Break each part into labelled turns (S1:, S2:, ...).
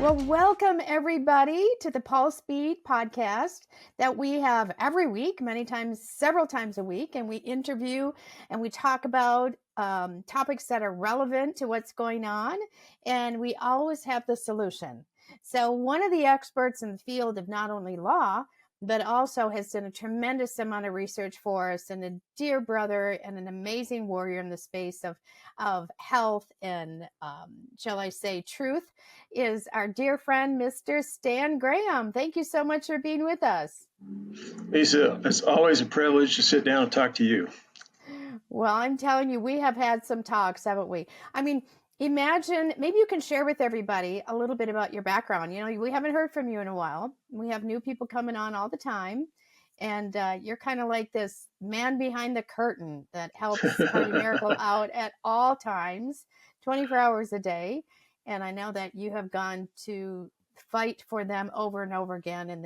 S1: Well, welcome everybody to the PulseBeat Podcast that we have every week, many times, several times a week, and we interview and we talk about topics that are relevant to what's going on, and we always have the solution. So one of the experts in the field of not only law, but also has done a tremendous amount of research for us, and a dear brother and an amazing warrior in the space of health and, shall I say, truth, is our dear friend, Mr. Stan Graham. Thank you so much for being with us.
S2: Lisa, it's always a privilege to sit down and talk to you.
S1: Well, I'm telling you, we have had some talks, haven't we? I mean, imagine, maybe you can share with everybody a little bit about your background. You know, we haven't heard from you in a while. We have new people coming on all the time. And you're kind of like this man behind the curtain that helps Party Miracle out at all times, 24 hours a day. And I know that you have gone to fight for them over and over again in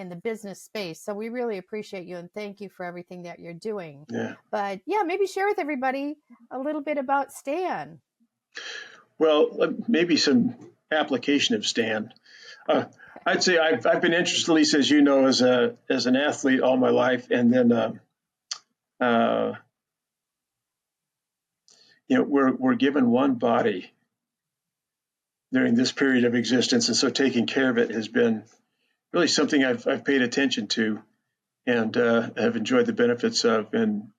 S1: the business space. So we really appreciate you and thank you for everything that you're doing.
S2: Yeah.
S1: But yeah, maybe share with everybody a little bit about Stan.
S2: Well, maybe some application of Stan. I'd say I've been interested, Lisa, as you know, as an athlete all my life, and then we're given one body during this period of existence, and so taking care of it has been really something I've paid attention to, and have enjoyed the benefits of. And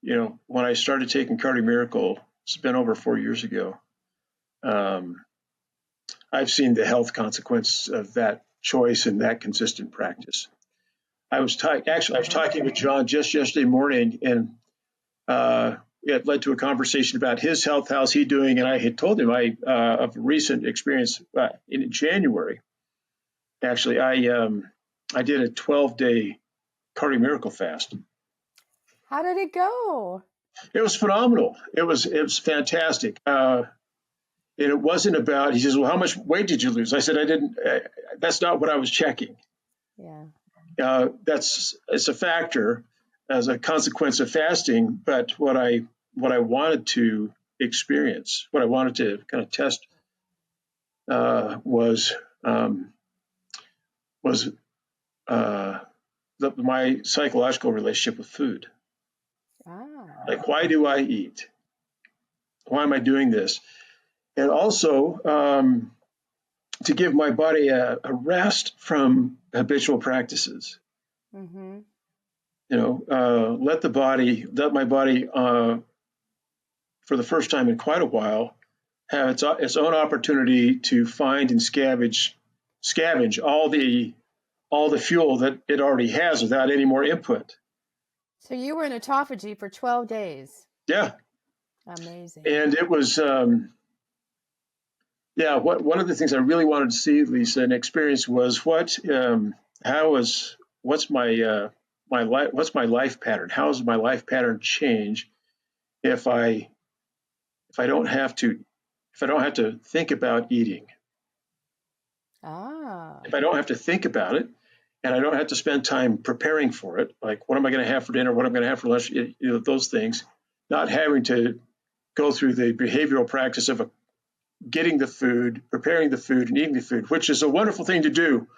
S2: when I started taking Cardio Miracle, it's been over 4 years ago. I've seen the health consequence of that choice and that consistent practice. I was talking with John just yesterday morning, and it led to a conversation about his health. How's he doing? And I had told him of a recent experience in January. Actually, I did a 12-day Cardio Miracle fast.
S1: How did it go?
S2: It was phenomenal. It was fantastic. And it wasn't about, he says, well, how much weight did you lose? I said, I didn't, that's not what I was checking.
S1: Yeah.
S2: It's a factor as a consequence of fasting, but what I wanted to experience, what I wanted to kind of test was my psychological relationship with food. Like, why do I eat? Why am I doing this? And also to give my body a rest from habitual practices.
S1: Mm-hmm.
S2: Let my body, for the first time in quite a while, have its own opportunity to find and scavenge all the fuel that it already has without any more input.
S1: So you were in autophagy for 12 days.
S2: Yeah.
S1: Amazing.
S2: And it was, one of the things I really wanted to see, Lisa, and experience was what's my life pattern? How does my life pattern change if I don't have to think about eating? If I don't have to think about it, and I don't have to spend time preparing for it, like what am I going to have for dinner, what I'm going to have for lunch, those things, not having to go through the behavioral practice of getting the food, preparing the food, and eating the food, which is a wonderful thing to do.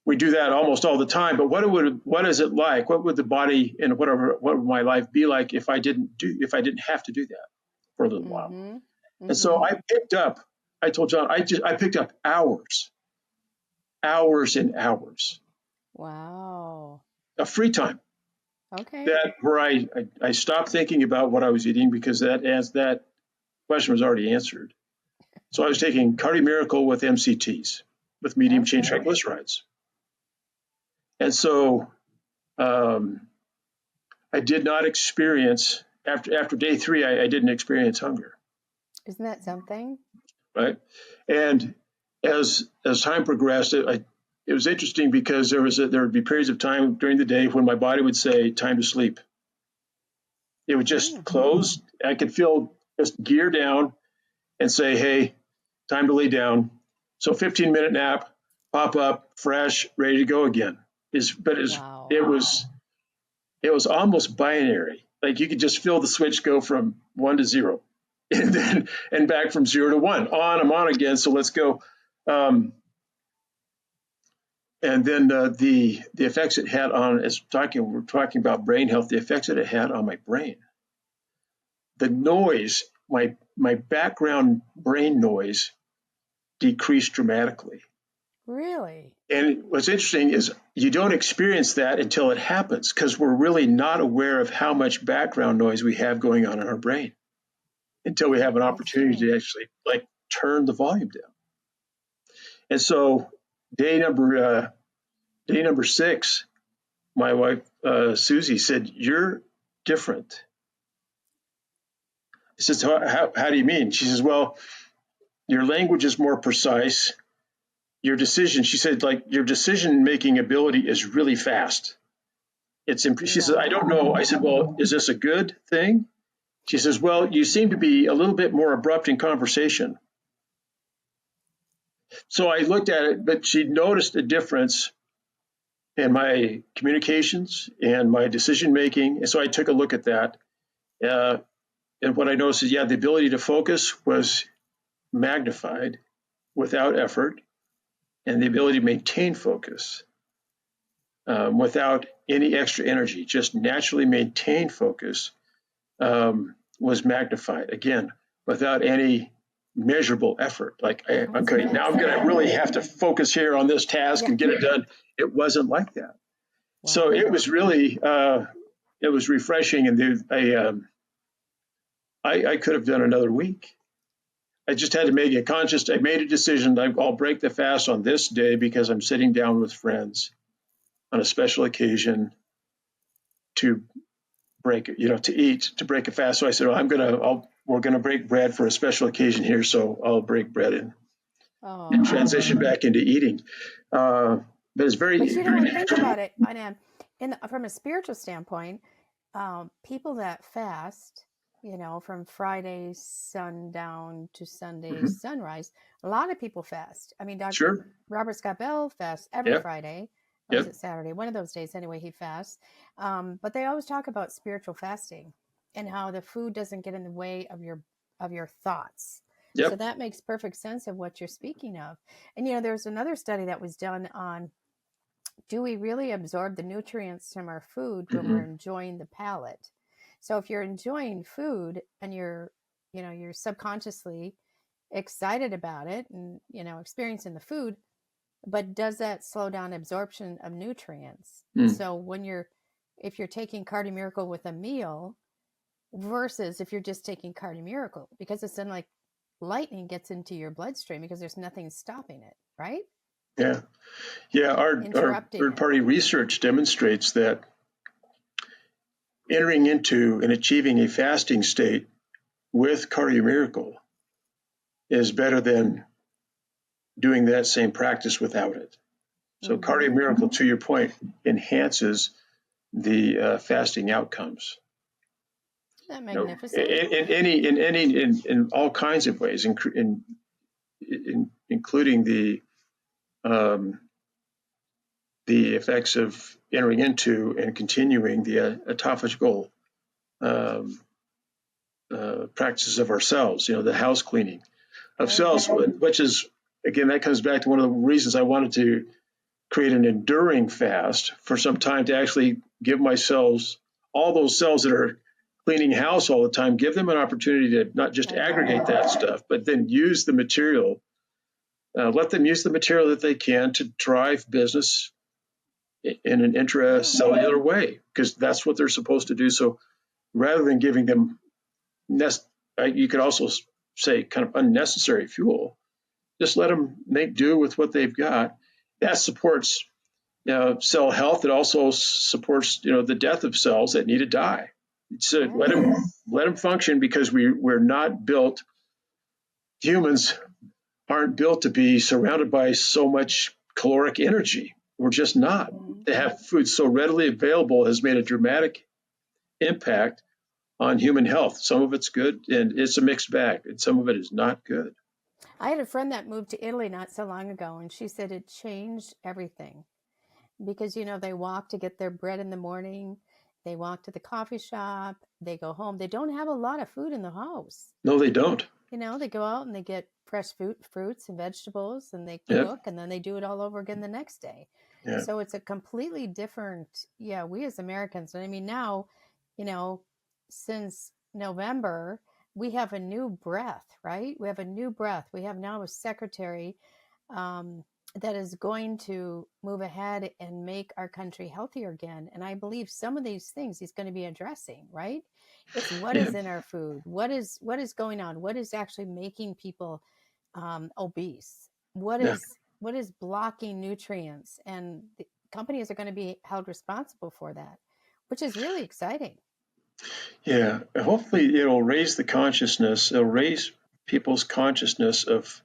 S2: We do that almost all the time. But what is it like? What would the body and what would my life be like if I didn't have to do that for a little while? Mm-hmm. And so I told John, I picked up hours and hours.
S1: Wow.
S2: Of free time.
S1: Okay.
S2: That where I stopped thinking about what I was eating, because that question was already answered. So I was taking Cardio Miracle with MCTs, with medium chain triglycerides. And so I did not experience, after day 3, I didn't experience hunger.
S1: Isn't that something?
S2: Right. And as time progressed, it was interesting because there would be periods of time during the day when my body would say, time to sleep. It would just close. I could feel just gear down and say, hey, time to lay down. So 15-minute nap, pop up, fresh, ready to go again. It was almost binary. Like you could just feel the switch go from 1 to 0, and back from 0 to 1, on and on again. So let's go. And then the effects it had on, we're talking about brain health, the effects that it had on my brain. The noise, my background brain noise decreased dramatically.
S1: Really?
S2: And what's interesting is you don't experience that until it happens, because we're really not aware of how much background noise we have going on in our brain until we have an opportunity to actually like turn the volume down. And so day number 6, my wife Susie said, "You're different." I said, how do you mean? She says, "Well, your language is more precise. Your decision," she said, like your decision-making ability is really fast. She said, "I don't know." I said, "Well, is this a good thing?" She says, "Well, you seem to be a little bit more abrupt in conversation." So I looked at it, but she noticed a difference in my communications and my decision-making. And so I took a look at that. And what I noticed is, the ability to focus was magnified without effort, and the ability to maintain focus without any extra energy, just naturally maintain focus, was magnified, again, without any measurable effort. Like, okay, now I'm going to really have to focus here on this task and get it done. It wasn't like that. Wow. So it was really, it was refreshing. And I could have done another week. I just had to make I made a decision. I'll break the fast on this day because I'm sitting down with friends on a special occasion to break a fast. So I said, we're going to break bread for a special occasion here. So I'll break bread and transition back into eating. But it's very,
S1: but you know, think about it. From a spiritual standpoint, people that fast, from Friday sundown to Sunday sunrise, a lot of people fast. I mean, Dr. Robert Scott Bell fasts every Friday. Or is it Saturday? One of those days, anyway, he fasts. But they always talk about spiritual fasting and how the food doesn't get in the way of your thoughts. Yep. So that makes perfect sense of what you're speaking of. And, there's another study that was done on, do we really absorb the nutrients from our food when we're enjoying the palate? So if you're enjoying food and you're subconsciously excited about it and, experiencing the food, but does that slow down absorption of nutrients? So if you're taking Cardi Miracle with a meal versus if you're just taking Cardi Miracle, because it's then like lightning gets into your bloodstream because there's nothing stopping it, right?
S2: Yeah. Our third-party research demonstrates that entering into and achieving a fasting state with Cardi Miracle is better than doing that same practice without it. So Cardi Miracle, to your point, enhances the fasting outcomes.
S1: Isn't that magnificent?
S2: In all kinds of ways, including the effects of entering into and continuing the autophagical practices of our cells, the house cleaning of cells, which is, again, that comes back to one of the reasons I wanted to create an enduring fast for some time, to actually give my cells, all those cells that are cleaning house all the time, give them an opportunity to not just aggregate that stuff, but then use the material, let them use the material that they can to drive business in an intracellular way, because that's what they're supposed to do. So rather than giving them, you could also say kind of unnecessary fuel, just let them make do with what they've got. That supports cell health. It also supports the death of cells that need to die. So let them function, because we're not built. Humans aren't built to be surrounded by so much caloric energy. We're just not. To have food so readily available has made a dramatic impact on human health. Some of it's good, and it's a mixed bag, and some of it is not good.
S1: I had a friend that moved to Italy not so long ago, and she said it changed everything, because, they walk to get their bread in the morning. They walk to the coffee shop. They go home. They don't have a lot of food in the house.
S2: No, they don't.
S1: They go out and they get fresh fruits and vegetables, and they cook, and then they do it all over again the next day.
S2: Yeah.
S1: So it's a completely different, we as Americans, and I mean, now, since November, we have a new breath, right? We have a new breath. We have now a secretary that is going to move ahead and make our country healthier again. And I believe some of these things he's going to be addressing, right? It's what is in our food, what is going on, what is actually making people obese, what is blocking nutrients, and the companies are going to be held responsible for that, which is really exciting.
S2: Yeah. Hopefully it'll raise the consciousness. It'll raise people's consciousness of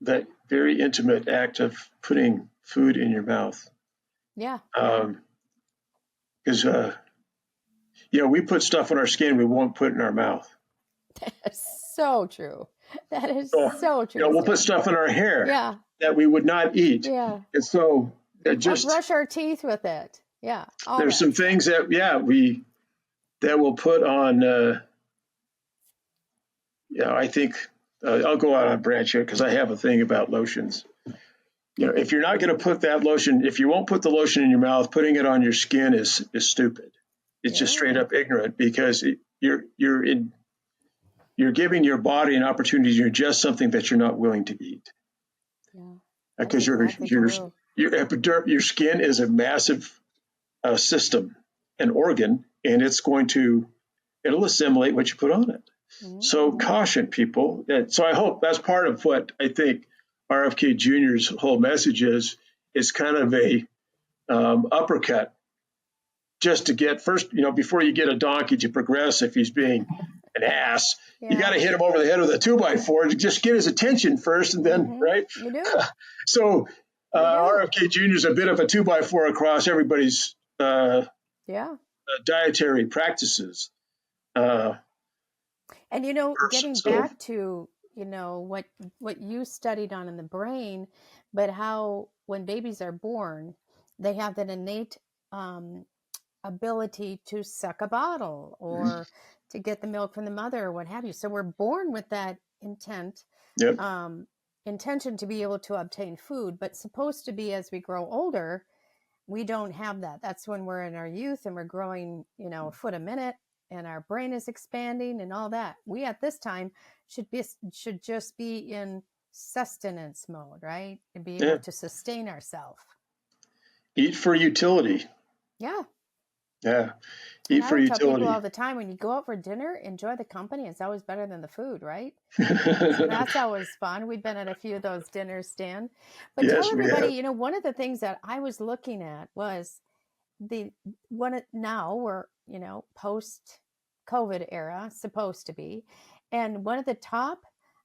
S2: that very intimate act of putting food in your mouth.
S1: Yeah.
S2: Because, we put stuff on our skin we won't put in our mouth.
S1: That's so true. That is
S2: So,
S1: so true.
S2: we'll put stuff in our hair that we would not eat.
S1: Yeah.
S2: And so
S1: Or brush our teeth with it. Yeah.
S2: There's some things that, that we'll put on, I think I'll go out on a branch here because I have a thing about lotions. If you're not going to put that lotion, if you won't put the lotion in your mouth, putting it on your skin is stupid. It's just straight up ignorant, because you're giving your body an opportunity to ingest something that you're not willing to eat.
S1: Yeah.
S2: Because your skin is a massive system, an organ, and it'll assimilate what you put on it. Mm-hmm. So caution, people. So I hope that's part of what I think RFK Jr.'s whole message is kind of a uppercut, just to get first, before you get a donkey to progress, if he's being an ass, you got to hit him over the head with a 2x4 to just get his attention first, and then, right?
S1: You do.
S2: So RFK Jr. is a bit of a 2x4 across everybody's dietary practices.
S1: And getting back to what you studied on in the brain, but how when babies are born, they have that innate ability to suck a bottle or to get the milk from the mother or what have you. So we're born with that intention to be able to obtain food, but supposed to be, as we grow older, we don't have that. That's when we're in our youth and we're growing, a foot a minute, and our brain is expanding and all that. We at this time should just be in sustenance mode, right? And be able to sustain ourselves.
S2: Eat for utility.
S1: Yeah.
S2: Yeah. Eat for utility. I tell
S1: people all the time, when you go out for dinner, enjoy the company. It's always better than the food, right? So that's always fun. We've been at a few of those dinners, Stan. But tell everybody, one of the things that I was looking at was now we're, post-COVID era, supposed to be. And one of the top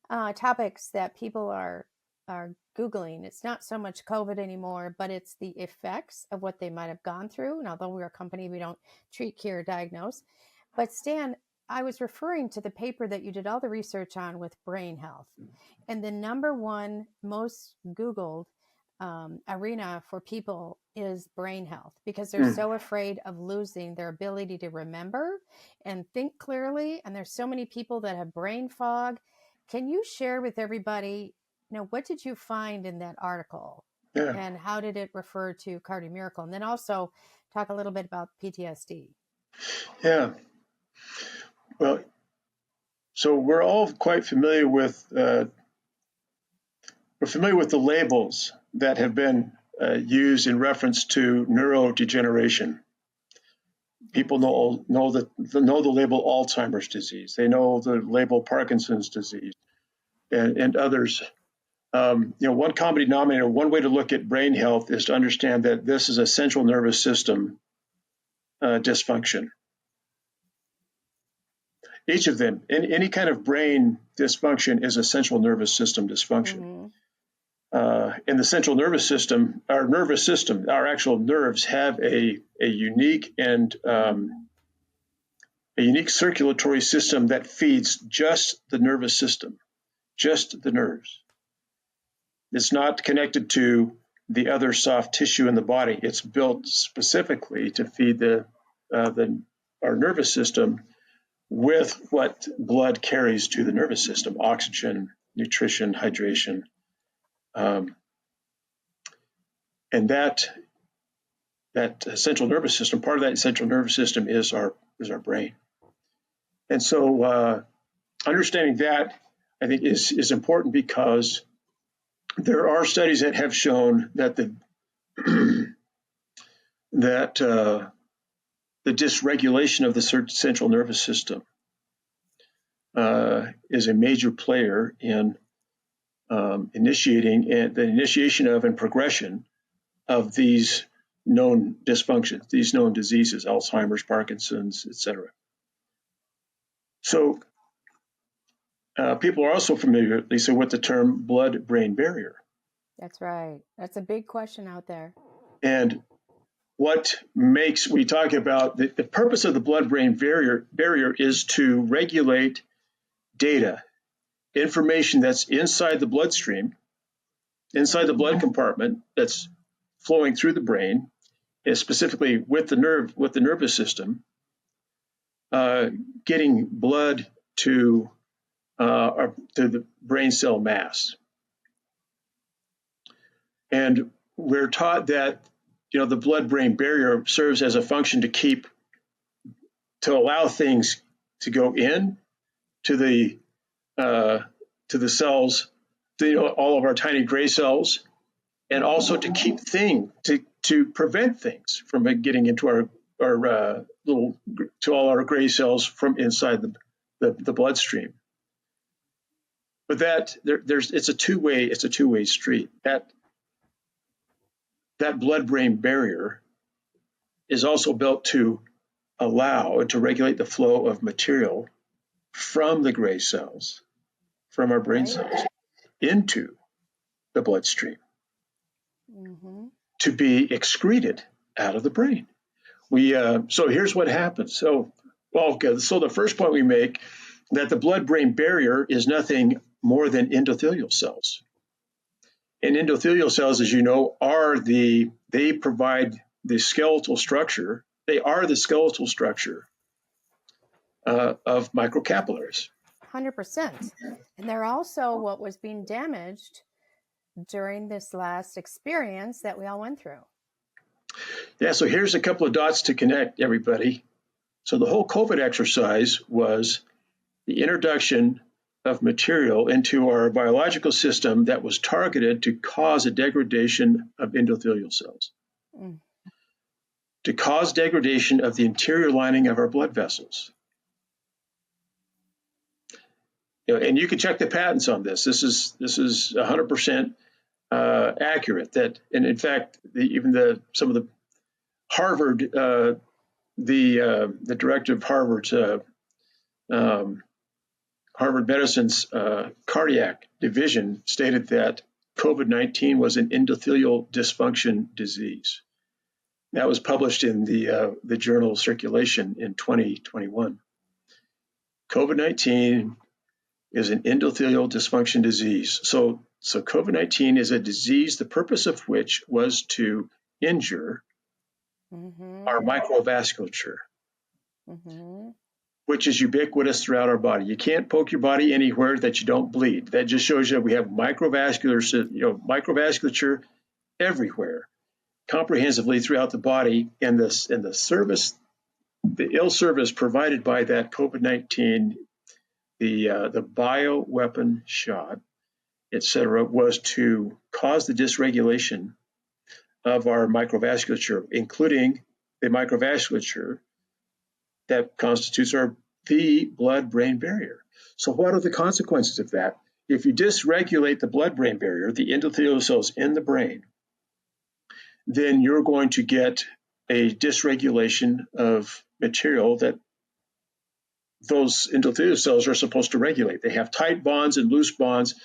S1: topics that people are Googling, it's not so much COVID anymore, but it's the effects of what they might have gone through. And although we're a company, we don't treat, cure, diagnose. But Stan, I was referring to the paper that you did all the research on with brain health. And the number one most Googled arena for people is brain health, because they're so afraid of losing their ability to remember and think clearly. And there's so many people that have brain fog. Can you share with everybody, what did you find in that article? Yeah. And how did it refer to Cardio Miracle? And then also talk a little bit about PTSD.
S2: Yeah. Well, so we're all quite familiar with the labels that have been used in reference to neurodegeneration. People know the label Alzheimer's disease. They know the label Parkinson's disease, and others. One common denominator, one way to look at brain health is to understand that this is a central nervous system dysfunction. Each of them, any kind of brain dysfunction, is a central nervous system dysfunction. In the central nervous system, our actual nerves have a unique and a unique circulatory system that feeds just the nervous system, just the nerves. It's not connected to the other soft tissue in the body. It's built specifically to feed our nervous system with what blood carries to the nervous system: oxygen, nutrition, hydration. And that central nervous system, part of that central nervous system is our brain. And so understanding that, I think, is important, because there are studies that have shown that the dysregulation of the central nervous system is a major player in initiating the initiation of and progression of these known dysfunctions, these known diseases, Alzheimer's, Parkinson's, etc. So people are also familiar, Lisa, with the term blood-brain barrier.
S1: That's right. That's a big question out there.
S2: And what makes, we talk about the purpose of the blood-brain barrier is to regulate data, information that's inside the bloodstream, inside the blood compartment that's flowing through the brain, and specifically with the nervous system, getting blood to the brain cell mass. And we're taught that the blood-brain barrier serves as a function to allow things to go in to the cells, all of our tiny gray cells, and also to keep to prevent things from getting into our all our gray cells from inside the bloodstream. But it's a two-way street. That blood-brain barrier is also built to allow and to regulate the flow of material from the gray cells, from our brain cells, into the bloodstream, to be excreted out of the brain. So here's what happens. So the first point we make, that the blood-brain barrier is nothing more than endothelial cells. And endothelial cells, as you know, they provide the skeletal structure. They are the skeletal structure of microcapillaries.
S1: 100%. And they're also what was being damaged during this last experience that we all went through.
S2: Yeah, so here's a couple of dots to connect, everybody. So the whole COVID exercise was the introduction of material into our biological system that was targeted to cause a degradation of endothelial cells, to cause degradation of the interior lining of our blood vessels. And you can check the patents on this. This is 100% accurate. And in fact, some of the Harvard, the director of Harvard Medicine's cardiac division stated that COVID-19 was an endothelial dysfunction disease. That was published in the journal Circulation in 2021. COVID-19 is an endothelial dysfunction disease. So COVID-19 is a disease, the purpose of which was to injure our microvasculature, which is ubiquitous throughout our body. You can't poke your body anywhere that you don't bleed. That just shows you we have microvasculature everywhere, comprehensively throughout the body. And the ill service provided by that COVID-19, the bioweapon shot, etc., was to cause the dysregulation of our microvasculature, including the microvasculature that constitutes the blood-brain barrier. So what are the consequences of that? If you dysregulate the blood-brain barrier, the endothelial cells in the brain, then you're going to get a dysregulation of material that those endothelial cells are supposed to regulate. They have tight bonds and loose bonds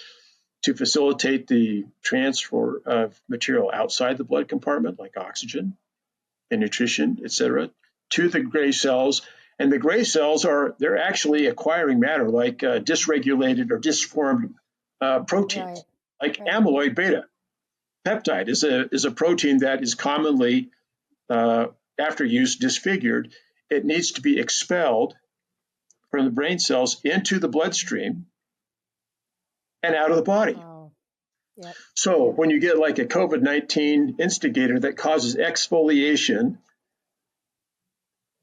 S2: to facilitate the transfer of material outside the blood compartment, like oxygen and nutrition, etc., to the gray cells. And the gray cells they're actually acquiring matter, like dysregulated or disformed proteins, amyloid beta. Peptide is a protein that is commonly, after use, disfigured. It needs to be expelled from the brain cells into the bloodstream and out of the body.
S1: Wow. Yep.
S2: So when you get like a COVID-19 instigator that causes exfoliation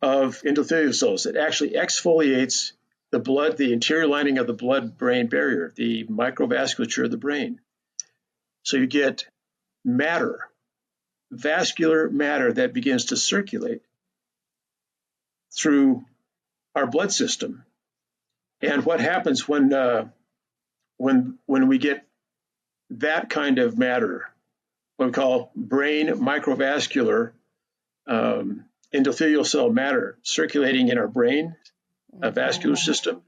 S2: of endothelial cells, it actually exfoliates the blood, the interior lining of the blood-brain barrier, the microvasculature of the brain. So you get matter, vascular matter that begins to circulate through our blood system. And what happens when we get that kind of matter, what we call brain microvascular endothelial cell matter circulating in our brain, a vascular system,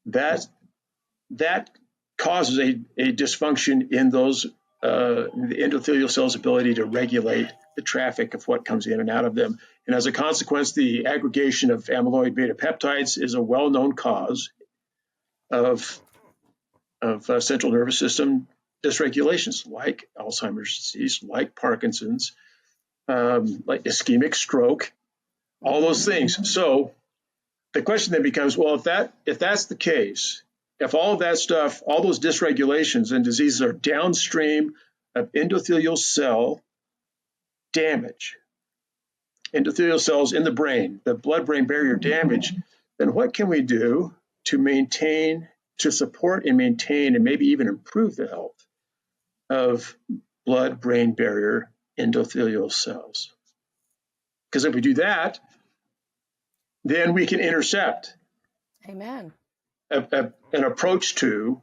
S2: that causes a dysfunction in those the endothelial cells' ability to regulate the traffic of what comes in and out of them. And as a consequence, the aggregation of amyloid beta peptides is a well-known cause of central nervous system dysregulations, like Alzheimer's disease, like Parkinson's, like ischemic stroke, all those things. So the question then becomes, well, if that's the case, if all of that stuff, all those dysregulations and diseases are downstream of endothelial cell damage, endothelial cells in the brain, the blood-brain barrier damage, then what can we do to support and maintain and maybe even improve the health of blood-brain barrier endothelial cells? Because if we do that, then we can intercept
S1: Amen.
S2: an approach to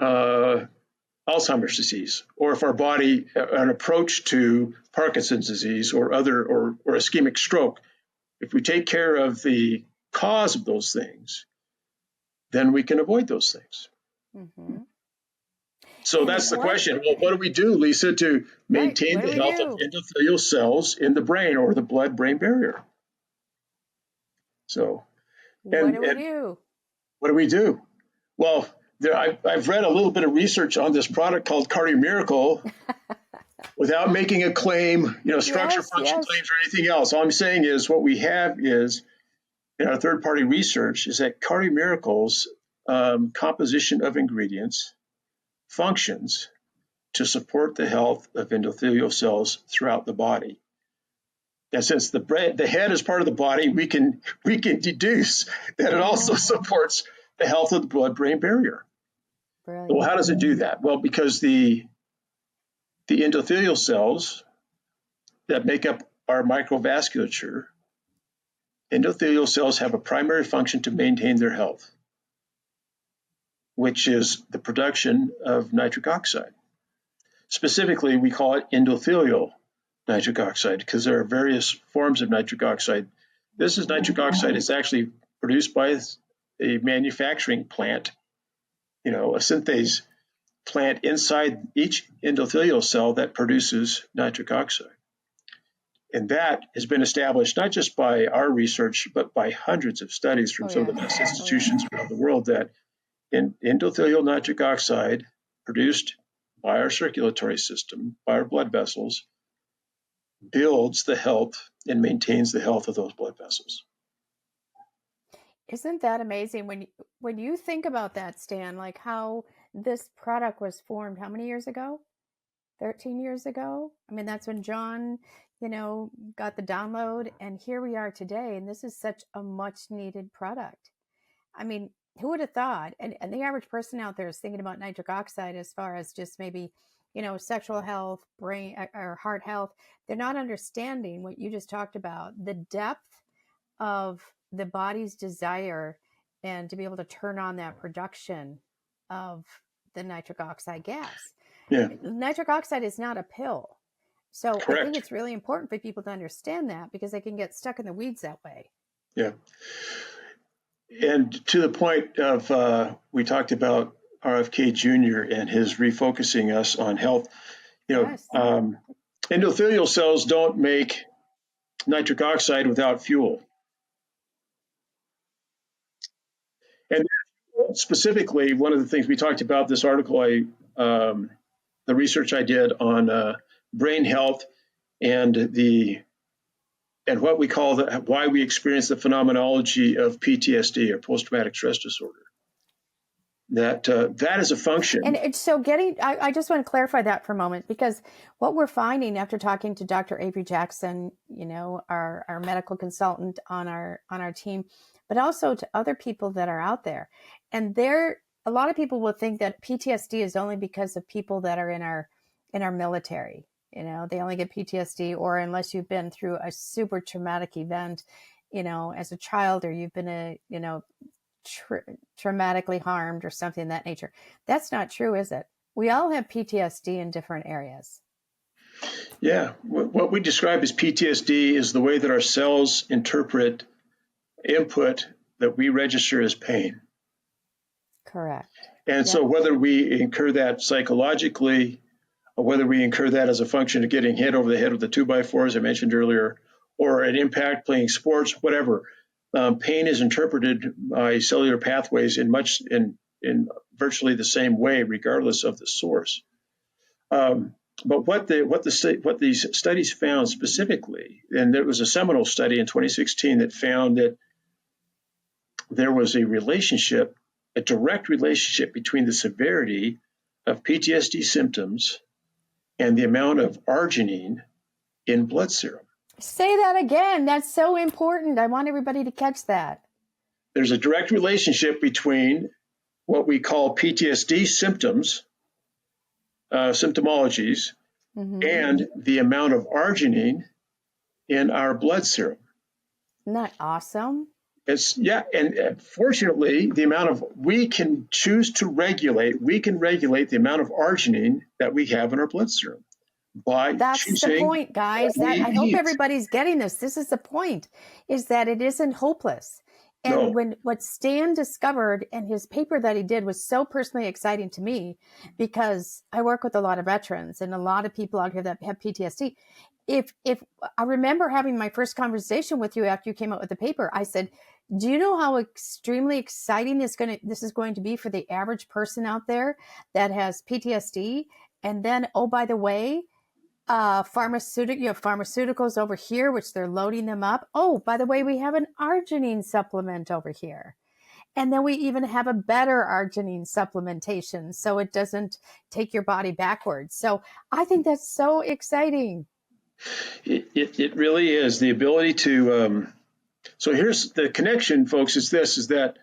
S2: Alzheimer's disease, or if our body, an approach to Parkinson's disease or ischemic stroke. If we take care of the cause of those things, then we can avoid those things. Mm-hmm. So that's the question. Well, what do we do, Lisa, to maintain the health of endothelial cells in the brain or the blood-brain barrier? So, what do we do? Well, I've read a little bit of research on this product called Cardio Miracle without making a claim, structure, function claims or anything else. All I'm saying is what we have is in our third-party research is that Cardio Miracle's composition of ingredients functions to support the health of endothelial cells throughout the body. And since the head is part of the body, we can deduce that it also supports the health of the blood-brain barrier. Brilliant. Well, how does it do that? Well, because the endothelial cells that make up our microvasculature, endothelial cells have a primary function to maintain their health, which is the production of nitric oxide. Specifically, we call it endothelial nitric oxide because there are various forms of nitric oxide. This is nitric oxide. It's actually produced by a manufacturing plant, a synthase plant inside each endothelial cell that produces nitric oxide. And that has been established not just by our research, but by hundreds of studies from some of the best institutions around the world that endothelial nitric oxide produced by our circulatory system, by our blood vessels, builds the health and maintains the health of those blood vessels.
S1: Isn't that amazing when you think about that, Stan, like how this product was formed how many years ago? 13 years ago? I mean, that's when John, got the download, and here we are today, and this is such a much needed product. I mean, who would have thought? And the average person out there is thinking about nitric oxide as far as just maybe, sexual health, brain or heart health. They're not understanding what you just talked about, the depth of the body's desire and to be able to turn on that production of the nitric oxide gas. Yeah. Nitric oxide is not a pill. So correct. I think it's really important for people to understand that because they can get stuck in the weeds that way. Yeah.
S2: And to the point of, we talked about RFK Jr. and his refocusing us on health. Endothelial cells don't make nitric oxide without fuel. And specifically, one of the things we talked about this article, the research I did on brain health and what we call why we experience the phenomenology of PTSD or post-traumatic stress disorder. that that is a function.
S1: And it's so I just want to clarify that for a moment, because what we're finding after talking to Dr. Avery Jackson, our medical consultant on our team, but also to other people that are out there. And a lot of people will think that PTSD is only because of people that are in our military. They only get PTSD, or unless you've been through a super traumatic event, as a child, or you've been traumatically harmed or something of that nature. That's not true, is it? We all have PTSD in different areas.
S2: Yeah. What we describe as PTSD is the way that our cells interpret input that we register as pain.
S1: Correct.
S2: And so whether we incur that psychologically, or whether we incur that as a function of getting hit over the head with the 2x4, as I mentioned earlier, or an impact playing sports, whatever, pain is interpreted by cellular pathways in virtually the same way, regardless of the source. But what these studies found specifically, and there was a seminal study in 2016 that found that there was a direct relationship between the severity of PTSD symptoms and the amount of arginine in blood serum.
S1: Say that again. That's so important. I want everybody to catch that.
S2: There's a direct relationship between what we call PTSD symptoms, symptomologies, and the amount of arginine in our blood serum.
S1: Isn't that awesome?
S2: And fortunately, we can choose to regulate the amount of arginine that we have in our blood serum.
S1: That's the point, guys. I hope everybody's getting this. This is the point, is that it isn't hopeless. And what Stan discovered, and his paper that he did was so personally exciting to me, because I work with a lot of veterans and a lot of people out here that have PTSD. If I remember having my first conversation with you after you came out with the paper, I said, do you know how extremely exciting this is going to be for the average person out there that has PTSD? And then, oh, by the way, you have pharmaceuticals over here, which they're loading them up. Oh, by the way, we have an arginine supplement over here. And then we even have a better arginine supplementation, so it doesn't take your body backwards. So I think that's so exciting.
S2: It really is. The ability to, so here's the connection, folks, is that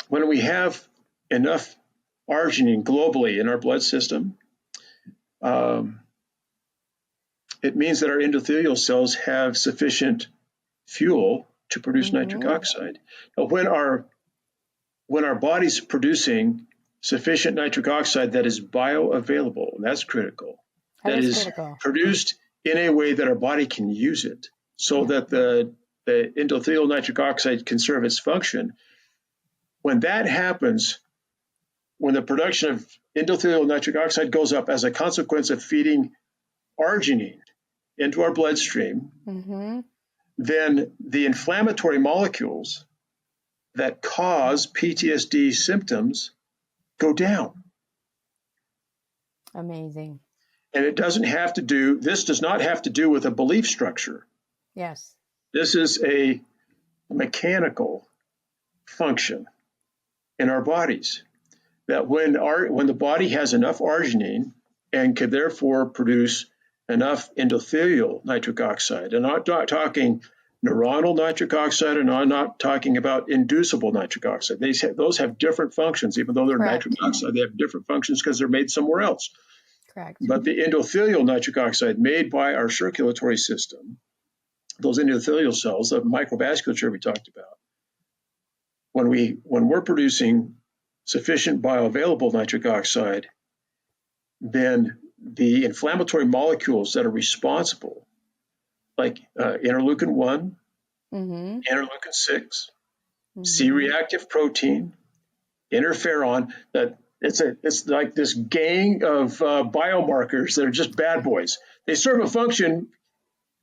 S2: when we have enough arginine globally in our blood system, it means that our endothelial cells have sufficient fuel to produce nitric oxide. Now, when our body's producing sufficient nitric oxide that is bioavailable, and that's critical, that is produced in a way that our body can use it, so that the endothelial nitric oxide can serve its function. When that happens, when the production of endothelial nitric oxide goes up as a consequence of feeding arginine into our bloodstream, then the inflammatory molecules that cause PTSD symptoms go down.
S1: Amazing.
S2: And this does not have to do with a belief structure.
S1: Yes.
S2: This is a mechanical function in our bodies, that when the body has enough arginine and could therefore produce enough endothelial nitric oxide, and I'm not talking neuronal nitric oxide, and I'm not talking about inducible nitric oxide. Those have different functions. Even though they're nitric oxide, they have different functions because they're made somewhere else.
S1: Correct.
S2: But the endothelial nitric oxide made by our circulatory system, those endothelial cells, the microvasculature we talked about, when we're producing sufficient bioavailable nitric oxide, then the inflammatory molecules that are responsible, like interleukin 1, interleukin 6, C-reactive protein, interferon, that it's like this gang of biomarkers that are just bad boys. They serve a function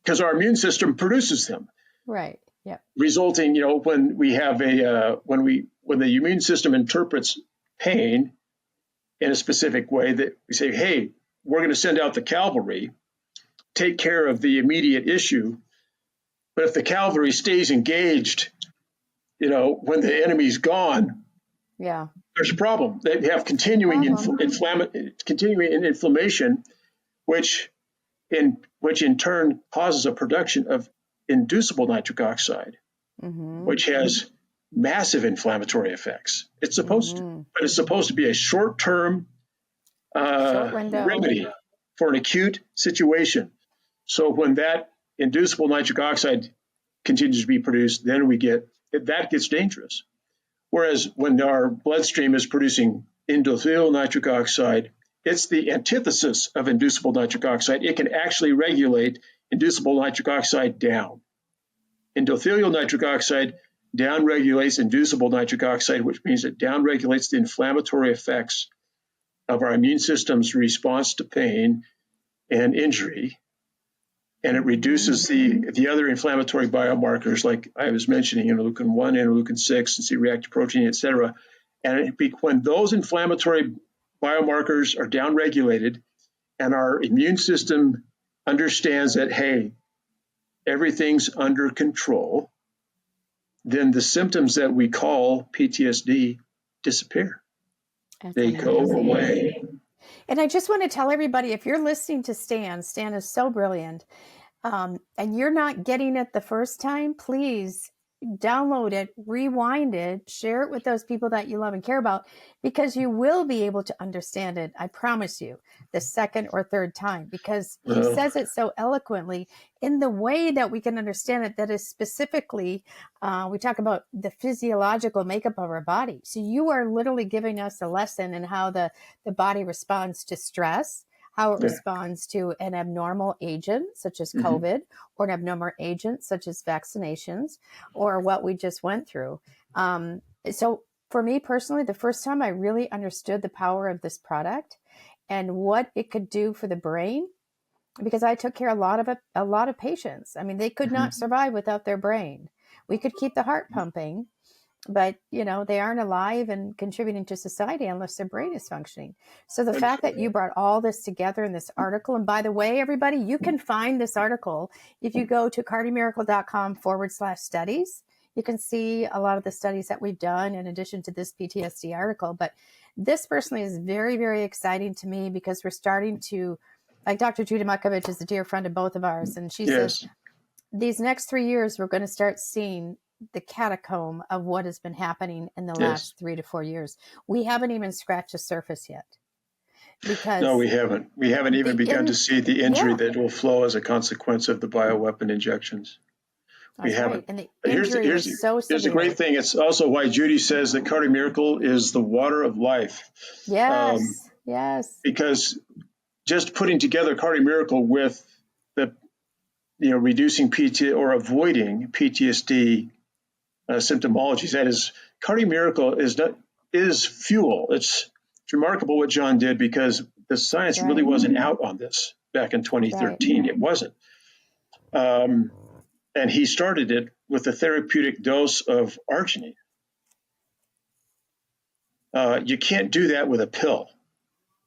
S2: because our immune system produces them.
S1: Right. Yeah.
S2: Resulting, when we have when the immune system interprets pain in a specific way, that we say, hey, we're going to send out the cavalry, take care of the immediate issue. But if the cavalry stays engaged, when the enemy's gone, there's a problem. They have continuing inflammation, which in turn causes a production of inducible nitric oxide, which has massive inflammatory effects. It's supposed to be a short-term remedy for an acute situation. So when that inducible nitric oxide continues to be produced, then that gets dangerous. Whereas when our bloodstream is producing endothelial nitric oxide, it's the antithesis of inducible nitric oxide. It can actually regulate inducible nitric oxide down. Endothelial nitric oxide downregulates inducible nitric oxide, which means it downregulates the inflammatory effects of our immune system's response to pain and injury. And it reduces the other inflammatory biomarkers, like I was mentioning, interleukin 1, interleukin 6, and C-reactive protein, et cetera. And when those inflammatory biomarkers are downregulated and our immune system understands that, hey, everything's under control, then the symptoms that we call PTSD disappear. They go away.
S1: And I just want to tell everybody, if you're listening to Stan is so brilliant, and you're not getting it the first time, please download it, rewind it, share it with those people that you love and care about, because you will be able to understand it, I promise you, the second or third time, because he says it so eloquently in the way that we can understand it, that is specifically, we talk about the physiological makeup of our body. So you are literally giving us a lesson in how the body responds to stress, how it responds to an abnormal agent, such as COVID, or an abnormal agent, such as vaccinations, or what we just went through. So for me personally, the first time I really understood the power of this product and what it could do for the brain, because I took care of a lot of patients. I mean, they could not survive without their brain. We could keep the heart pumping, but they aren't alive and contributing to society unless their brain is functioning. So the fact that you brought all this together in this article, and by the way, everybody, you can find this article if you go to cardiomiracle.com/studies. You can see a lot of the studies that we've done in addition to this PTSD article. But this personally is very, very exciting to me, because we're starting to, like Dr. Judy Makovich is a dear friend of both of ours. And she says, these next 3 years, we're going to start seeing the catacomb of what has been happening in the last 3 to 4 years. We haven't even scratched the surface yet. Because
S2: no, we haven't. We haven't even begun to see the injury that will flow as a consequence of the bioweapon injections. We haven't.
S1: And the injury is so severe.
S2: Here's the great thing. It's also why Judy says that Cardio Miracle is the water of life.
S1: Yes, yes.
S2: Because just putting together Cardio Miracle with the, reducing or avoiding PTSD symptomologies, that is, Cardio Miracle is fuel. It's remarkable what John did, because the science really wasn't out on this back in 2013. It wasn't. And he started it with a therapeutic dose of Arginine. You can't do that with a pill.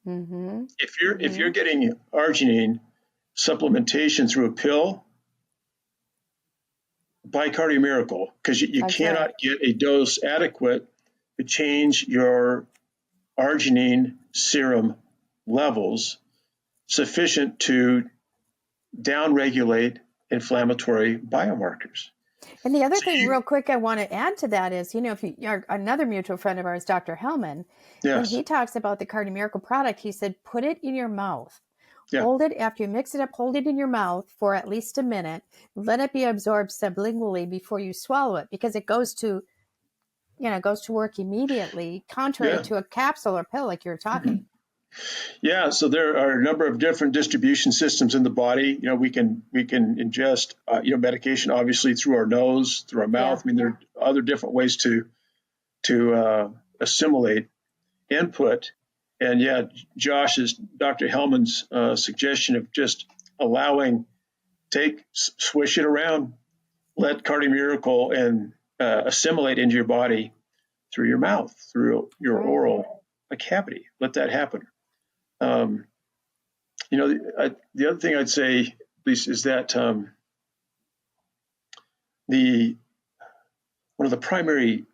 S2: If you're getting Arginine supplementation through a pill, buy Cardio Miracle, because you cannot get a dose adequate to change your Arginine serum levels sufficient to downregulate inflammatory biomarkers.
S1: And the other thing real quick I want to add to that is, if you're another mutual friend of ours, Dr. Hellman, when he talks about the Cardio Miracle product, he said, put it in your mouth. Hold it after you mix it up, hold it in your mouth for at least a minute. Let it be absorbed sublingually before you swallow it, because it goes to work immediately, contrary to a capsule or pill like you're talking.
S2: Yeah, so there are a number of different distribution systems in the body. We can ingest medication obviously through our nose, through our mouth. I mean, there are other different ways to assimilate input. And Dr. Hellman's suggestion of just swish it around, let Cardio Miracle and assimilate into your body through your mouth, through your oral cavity. Let that happen. The other thing I'd say, at least, is that one of the primary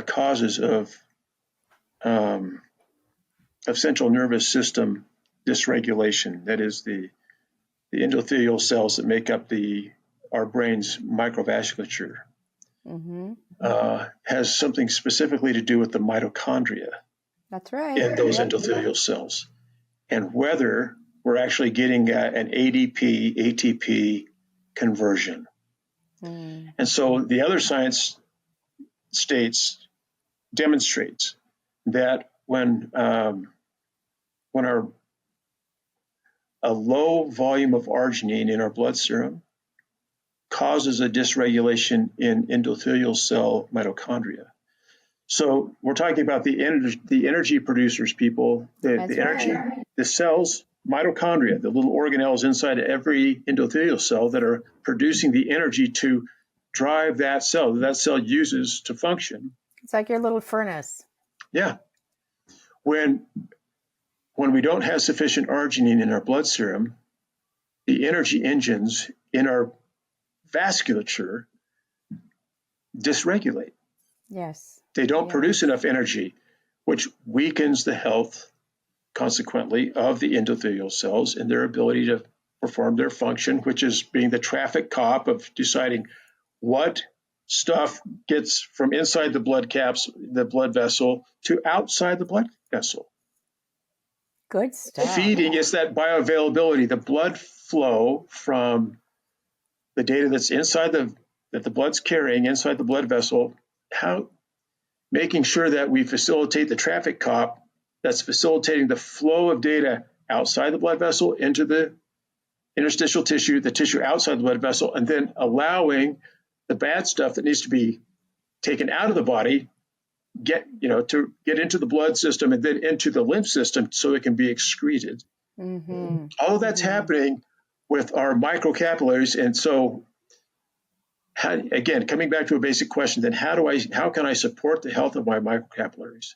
S2: causes of of central nervous system dysregulation. That is the endothelial cells that make up our brain's microvasculature. Has something specifically to do with the mitochondria.
S1: That's right.
S2: In those endothelial cells, and whether we're actually getting an ADP, ATP conversion. And so the other science demonstrates that when a low volume of arginine in our blood serum causes a dysregulation in endothelial cell mitochondria. So we're talking about the energy producers, people, the energy, the cells, mitochondria, the little organelles inside every endothelial cell that are producing the energy to drive that cell uses to function.
S1: It's like your little furnace.
S2: Yeah. When we don't have sufficient arginine in our blood serum, the energy engines in our vasculature dysregulate.
S1: Yes.
S2: They don't produce enough energy, which weakens the health, consequently, of the endothelial cells and their ability to perform their function, which is being the traffic cop of deciding what stuff gets from inside the blood vessel, to outside the blood vessel.
S1: Good stuff.
S2: Feeding is that bioavailability, the blood flow from the data that's that the blood's carrying inside the blood vessel, making sure that we facilitate the traffic cop that's facilitating the flow of data outside the blood vessel into the interstitial tissue, the tissue outside the blood vessel, and then allowing the bad stuff that needs to be taken out of the body to get into the blood system and then into the lymph system so it can be excreted. All of that's happening with our microcapillaries. And so, again, coming back to a basic question, then how can I support the health of my microcapillaries?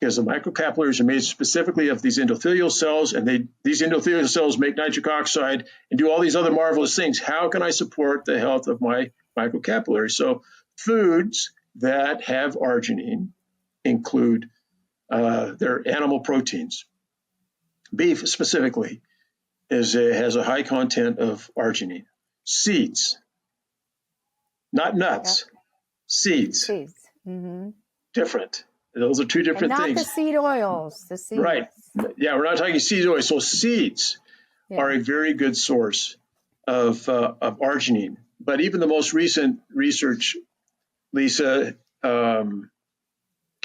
S2: Because the microcapillaries are made specifically of these endothelial cells, and these endothelial cells make nitric oxide and do all these other marvelous things. How can I support the health of my microcapillaries? So foods that have arginine include their animal proteins. Beef specifically has a high content of arginine. Seeds, not nuts, seeds. Different. Those are two different things.
S1: Not the seed oils. The seeds.
S2: Right. Yeah, we're not talking seed oil. So seeds are a very good source of arginine. But even the most recent research, Lisa,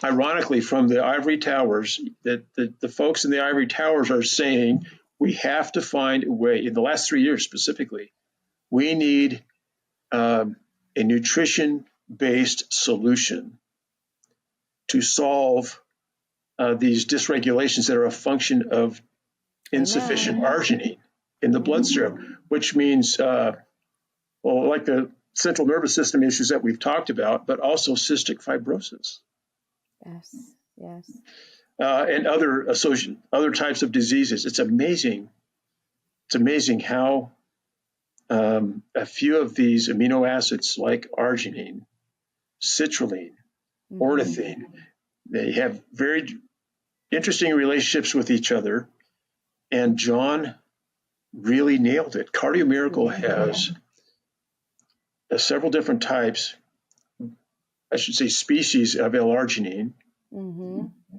S2: ironically, from the ivory towers, that the folks in the ivory towers are saying we have to find a way, in the last 3 years specifically, we need a nutrition-based solution to solve these dysregulations that are a function of insufficient arginine in the bloodstream, which means, like the central nervous system issues that we've talked about, but also cystic fibrosis.
S1: Yes.
S2: And other types of diseases. It's amazing. It's amazing how a few of these amino acids, like arginine, citrulline, ornithine, they have very interesting relationships with each other. And John really nailed it. Cardio Miracle has several different types, I should say species of L-arginine,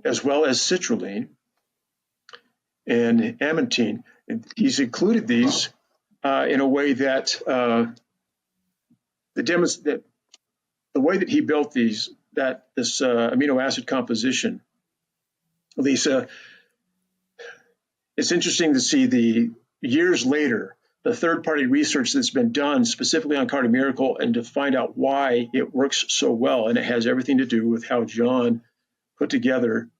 S2: as well as citrulline and amantine. And he's included these in a way that the way that he built this amino acid composition, Lisa, it's interesting to see the years later, the third-party research that's been done specifically on Cardio Miracle and to find out why it works so well. And it has everything to do with how John put together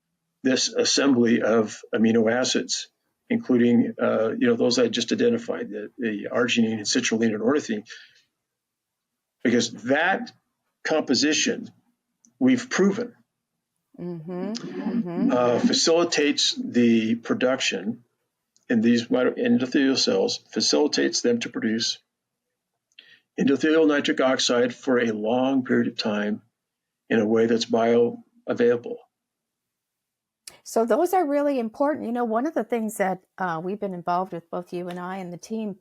S2: this assembly of amino acids, including those I just identified, the arginine and citrulline and ornithine, because that composition we've proven facilitates the production in these endothelial cells, facilitates them to produce endothelial nitric oxide for a long period of time in a way that's bioavailable.
S1: So those are really important. One of the things that we've been involved with, both you and I and the team,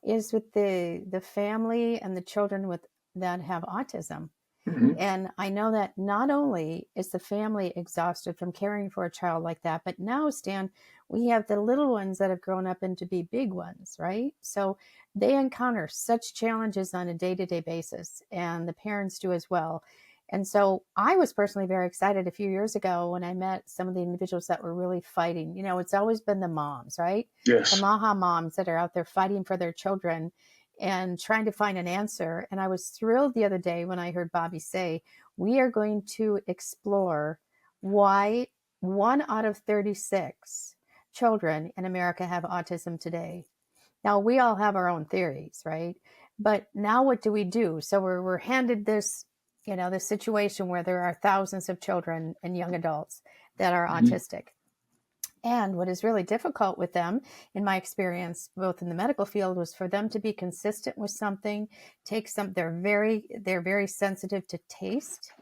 S1: is with the family and the children that have autism.
S2: Mm-hmm.
S1: And I know that not only is the family exhausted from caring for a child like that, but now, Stan, we have the little ones that have grown up into be big ones, right? So they encounter such challenges on a day-to-day basis, and the parents do as well. And so I was personally very excited a few years ago when I met some of the individuals that were really fighting. It's always been the moms, right?
S2: Yes.
S1: The Maha moms that are out there fighting for their children and trying to find an answer. And I was thrilled the other day when I heard Bobby say, we are going to explore why 1 out of 36 children in America have autism today. Now, we all have our own theories, right? But now what do we do? So we're handed this, this situation where there are thousands of children and young adults that are autistic. And what is really difficult with them, in my experience, both in the medical field, was for them to be consistent with something, they're very sensitive to taste.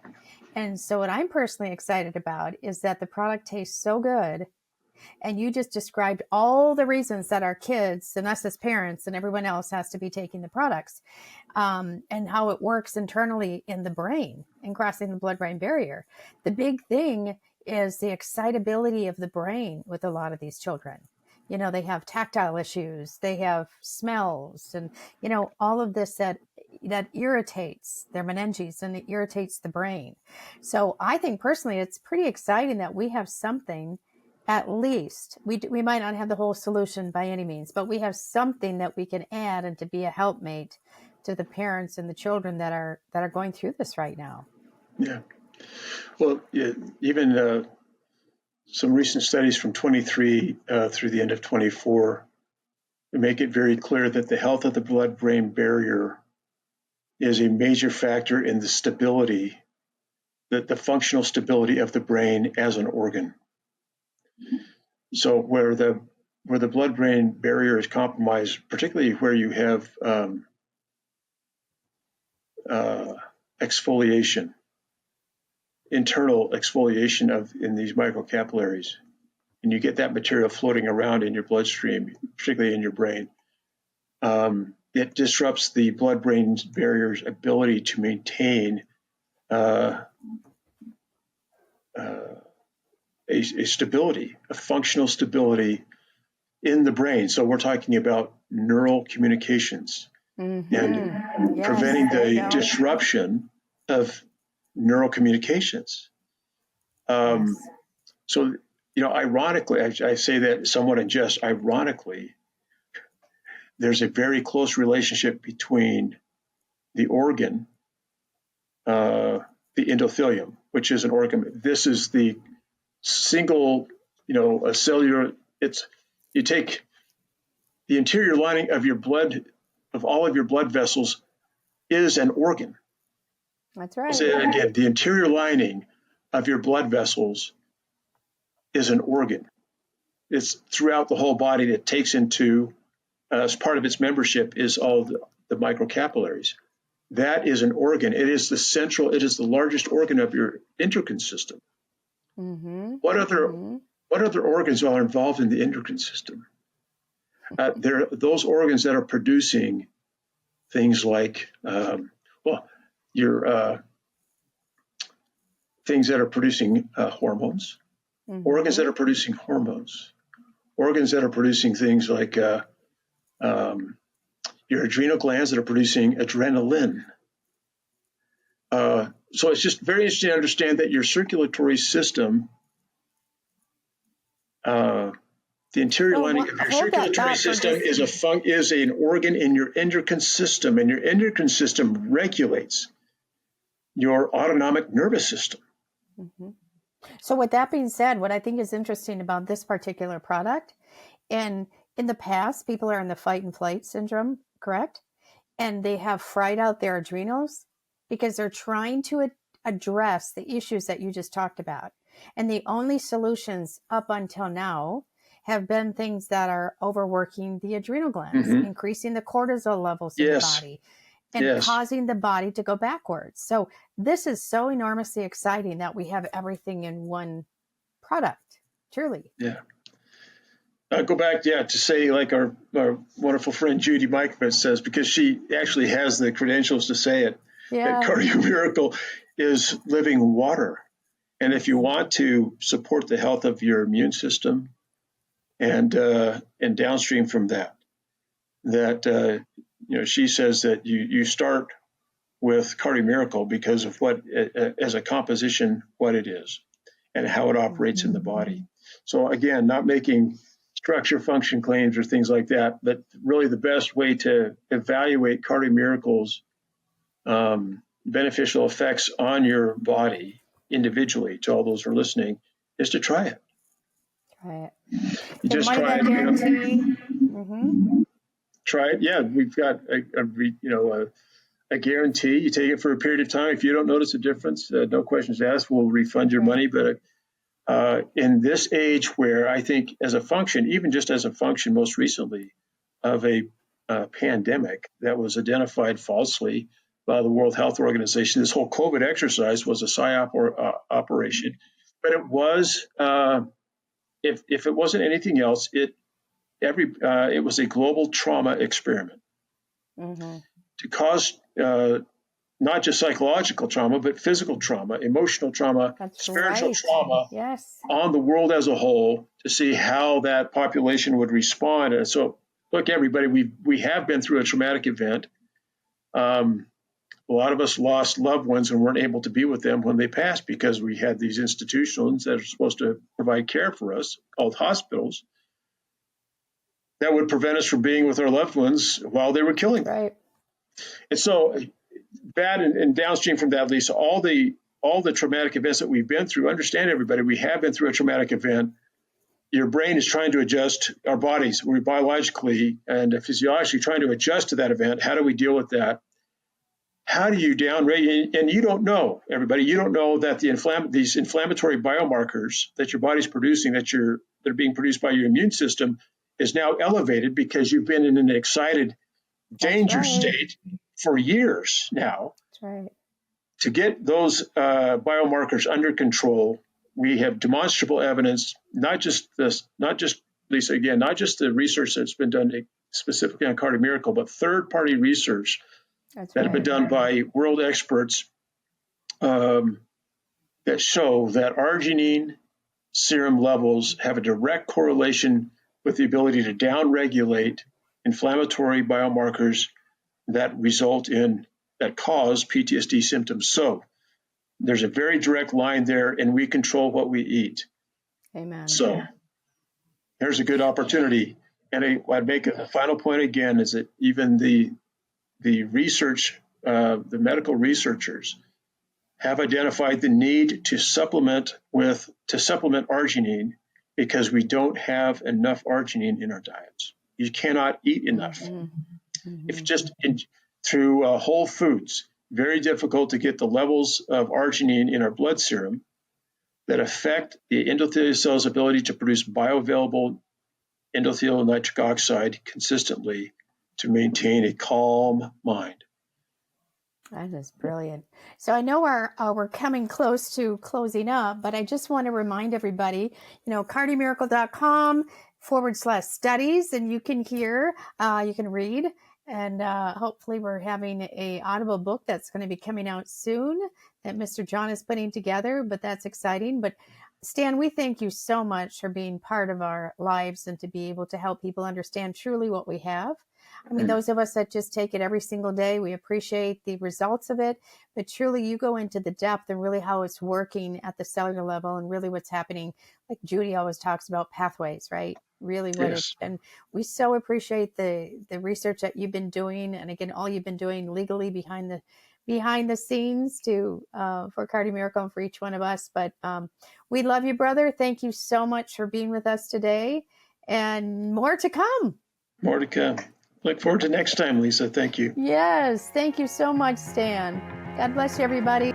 S1: And so what I'm personally excited about is that the product tastes so good. And you just described all the reasons that our kids and us as parents and everyone else has to be taking the products, and how it works internally in the brain and crossing the blood-brain barrier. The big thing is the excitability of the brain with a lot of these children. They have tactile issues, they have smells, and, all of this that irritates their meninges and it irritates the brain. So I think personally, it's pretty exciting that we have something. At least we might not have the whole solution by any means, but we have something that we can add and to be a helpmate to the parents and the children that are going through this right now.
S2: Yeah. Well, even some recent studies from 23 through the end of 24 make it very clear that the health of the blood-brain barrier is a major factor in the stability, the functional stability of the brain as an organ. So where the blood-brain barrier is compromised, particularly where you have exfoliation, internal exfoliation in these microcapillaries, and you get that material floating around in your bloodstream, particularly in your brain, it disrupts the blood-brain barrier's ability to maintain a stability, a functional stability in the brain. So we're talking about neural communications and preventing the disruption of neural communications. So, ironically, I say that somewhat in jest, ironically, there's a very close relationship between the organ, the endothelium, which is an organ. This is the single, a cellular, you take the interior lining of your blood, of all of your blood vessels, is an organ.
S1: That's right.
S2: I'll say that again. The interior lining of your blood vessels is an organ. It's throughout the whole body that takes into, as part of its membership, is all the microcapillaries. That is an organ. It is the largest organ of your endocrine system.
S1: Mm-hmm.
S2: What other organs are involved in the endocrine system? There are those organs that are producing things like, things that are producing hormones, organs that are producing hormones, organs that are producing things like your adrenal glands that are producing adrenaline. So it's just very interesting to understand that your circulatory system, the interior lining of your circulatory system is an organ in your endocrine system, and your endocrine system regulates your autonomic nervous system.
S1: Mm-hmm. So with that being said, what I think is interesting about this particular product, and in the past, people are in the fight and flight syndrome, correct? And they have fried out their adrenals because they're trying to address the issues that you just talked about. And the only solutions up until now have been things that are overworking the adrenal glands, increasing the cortisol levels in the body, and causing the body to go backwards. So this is so enormously exciting that we have everything in one product. truly.
S2: Yeah. Go back, to say like our wonderful friend Judy Mikovits says, because she actually has the credentials to say it, that Cardio Miracle is living water. And if you want to support the health of your immune system and downstream from that, she says that you start with Cardio Miracle because of what, as a composition, what it is and how it operates in the body. So again, not making structure function claims or things like that, but really the best way to evaluate Cardio Miracle's beneficial effects on your body individually, to all those who are listening, is to try it.
S1: Try it.
S2: You just try it.
S1: Guarantee.
S2: Try it. Yeah, we've got a guarantee. You take it for a period of time. If you don't notice a difference, no questions asked, we'll refund your money. But in this age where I think as a function, even just as a function most recently of a pandemic that was identified falsely by the World Health Organization, this whole COVID exercise was a PSYOP operation. But it was, if it wasn't anything else, it was a global trauma experiment to cause not just psychological trauma, but physical trauma, emotional trauma, spiritual trauma on the world as a whole, to see how that population would respond. And so, look, everybody, we have been through a traumatic event. A lot of us lost loved ones and weren't able to be with them when they passed because we had these institutions that are supposed to provide care for us, called hospitals, that would prevent us from being with our loved ones while they were killing them. Right. And so that, and downstream from that, Lisa, all the traumatic events that we've been through, understand, everybody, we have been through a traumatic event. Your brain is trying to adjust, our bodies, we're biologically and physiologically trying to adjust to that event. How do we deal with that? How do you downregulate? And you don't know, everybody, you don't know that these inflammatory biomarkers that your body's producing, that are being produced by your immune system, is now elevated because you've been in an excited danger state for years now.
S1: That's right.
S2: To get those biomarkers under control, we have demonstrable evidence, not just Lisa, again, not just the research that's been done specifically on Cardio Miracle, but third-party research that have been done by world experts that show that arginine serum levels have a direct correlation with the ability to downregulate inflammatory biomarkers that cause PTSD symptoms. So there's a very direct line there, and we control what we eat.
S1: Amen.
S2: So here's a good opportunity. And I'd make a final point again, is that even the research, the medical researchers have identified the need to supplement arginine because we don't have enough arginine in our diets. You cannot eat enough. If just through whole foods, very difficult to get the levels of arginine in our blood serum that affect the endothelial cell's ability to produce bioavailable endothelial nitric oxide consistently to maintain a calm mind.
S1: That is brilliant. So I know we're coming close to closing up, but I just want to remind everybody, cardiomiracle.com/studies, and you can hear, you can read, and hopefully we're having a Audible book that's going to be coming out soon that Mr. John is putting together, but that's exciting. But Stan, we thank you so much for being part of our lives and to be able to help people understand truly what we have. I mean, those of us that just take it every single day, we appreciate the results of it, but truly you go into the depth and really how it's working at the cellular level and really what's happening. Like Judy always talks about pathways, right? Really what it's, and we so appreciate the research that you've been doing. And again, all you've been doing legally behind the scenes for Cardio Miracle and for each one of us. But we love you, brother. Thank you so much for being with us today, and more to come.
S2: More to come. Look forward to next time, Lisa. Thank you.
S1: Yes. Thank you so much, Stan. God bless you, everybody.